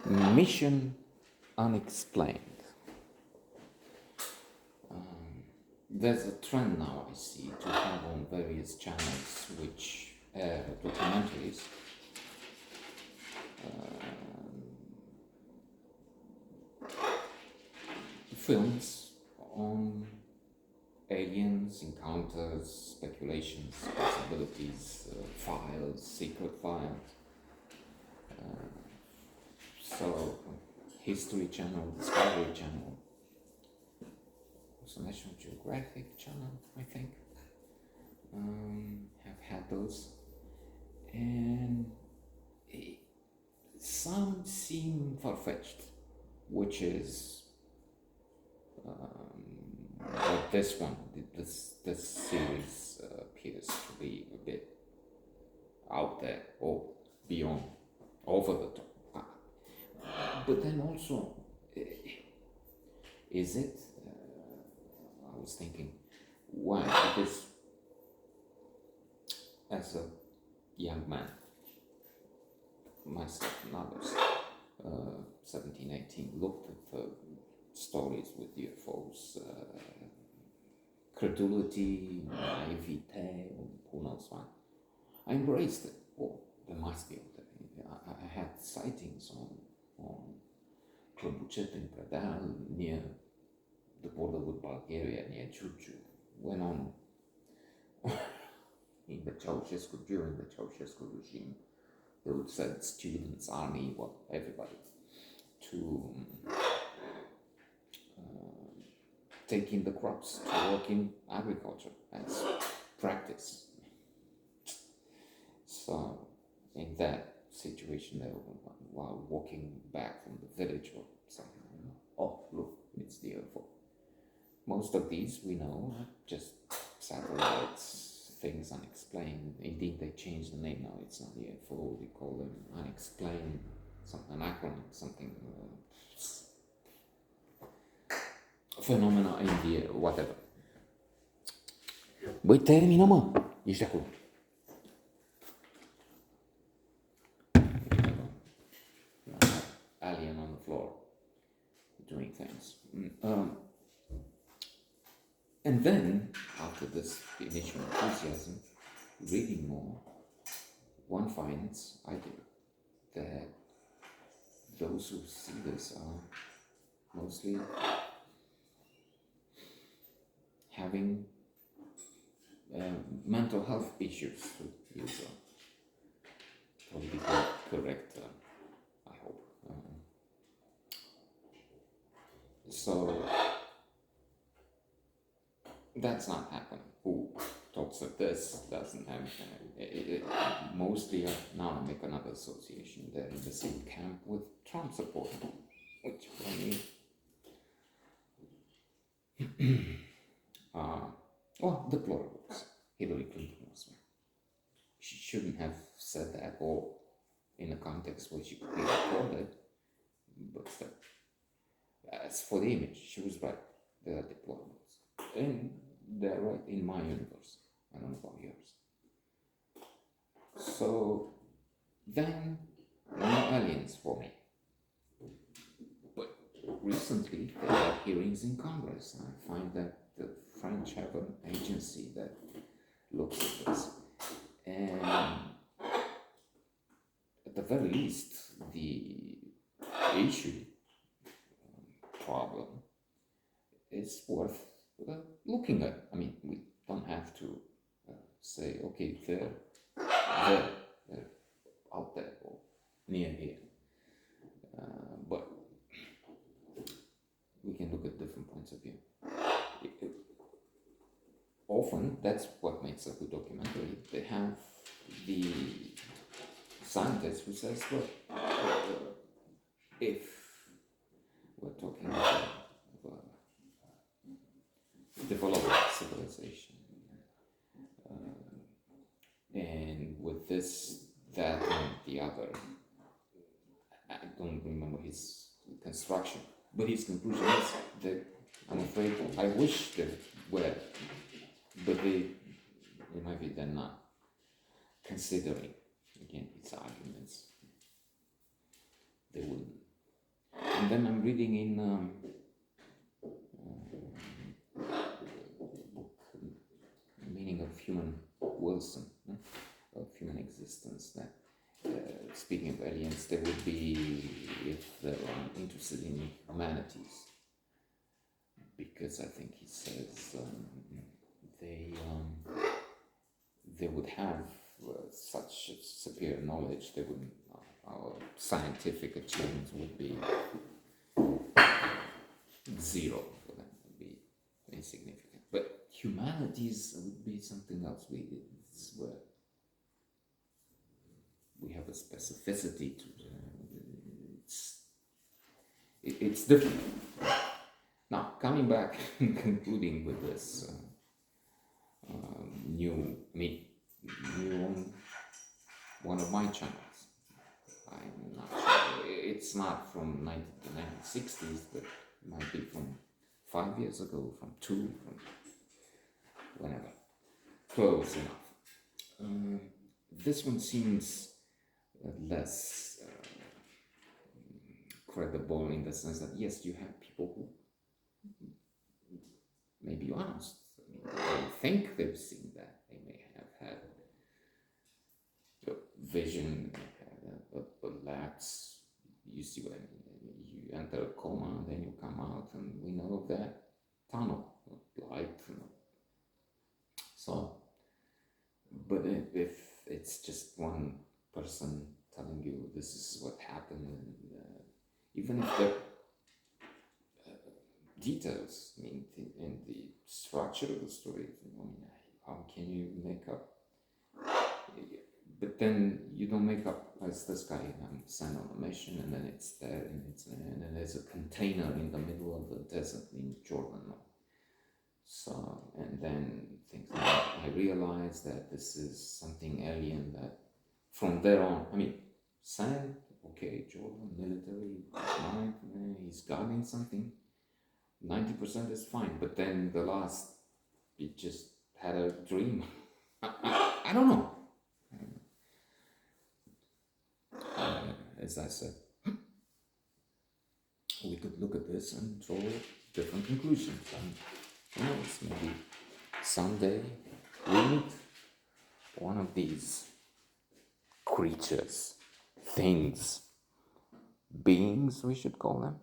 Mission Unexplained. There's a trend now I see to have on various channels which air documentaries films on aliens, encounters, speculations, possibilities, files, secret files. So, History Channel, Discovery Channel, also National Geographic Channel, I think, have had those. And some seem far-fetched, which is but this one, this series appears to be a bit out there or beyond, over the top. But then also, is it? I was thinking, why? Because as a young man, myself and others, 17, 18, looked at the stories with UFOs, credulity, naivete, who knows why. I embraced it. Oh, there must be out there. I had sightings on Clăbucet in Predeal, near the border with Bulgaria, near Giurgiu. Went on in the Ceausescu, during the Ceausescu regime. They would send students, army, well, everybody, to take in the crops, to work in agriculture as practice. So, in that situation, they were, while walking back from the village or something, oh, look, it's the UFO. Most of these we know are just satellites, things unexplained. Indeed, they changed the name now. It's not UFO, they call them Unexplained, an acronym, something, phenomena in the air, whatever. Băi, termină, mă! Ești acolo. Alien on the floor, doing things. And then, after this initial enthusiasm, reading more, one finds, I do, that those who see this are mostly having mental health issues, to use a politically correct term, I hope. So that's not happening. Who talks of this doesn't have mostly now I make another association. They're in the same camp with Trump support, which for me deplorables. Hillary Clinton was one. She shouldn't have said that, or in a context where she could be recorded, but still. As for the image, she was right. They are deplorables. And they're right in my universe. I don't know about yours. So then, no aliens for me. But recently, there are hearings in Congress, and I find that the French have an agency that looks at this. And at the very least, the issue, problem, is worth looking at. I mean, we don't have to say, okay, they're out there or near here. But we can look at different points of view. Often, that's what makes a good documentary. They have the scientist who says, look, if we're talking about developed civilization, and with this, that, and the other, I don't remember his construction, but his conclusion is that I'm afraid, I wish they were, but in my view, they're not considering, again, his arguments. They wouldn't And then I'm reading in book Meaning of Human Wilson, of human existence, that speaking of aliens, they would be, if they're interested in humanities, because I think he says they would have such superior knowledge, they would our scientific achievements would be zero for them, would be insignificant. But humanities would be something else. It's where we have a specificity to it's different. Now, coming back and concluding with this new on one of my channels. I'm not sure. It's not from the 1960s, but it might be from 5 years ago, from 2, from whenever. Close enough. This one seems less credible in the sense that, yes, you have people who may be honest. They think they've seen that. They may have had a vision, but lapse. You see what I mean? You enter a coma, and then you come out, and we know of that tunnel of light. So, but if it's just one person telling you this is what happened, and even if the details, I mean, in the structure of the story, I mean, how can you make up? But then you don't make up as this guy sent on a mission, and then it's there, and there's a container in the middle of the desert in Jordan. So, and then things like that. I realized that this is something alien. That from there on, I mean, sand, okay, Jordan, military, right? He's guarding something. 90% is fine, but then the last, he just had a dream. I don't know. As I said, we could look at this and draw different conclusions. And who knows, maybe someday we meet one of these creatures, things, beings, we should call them.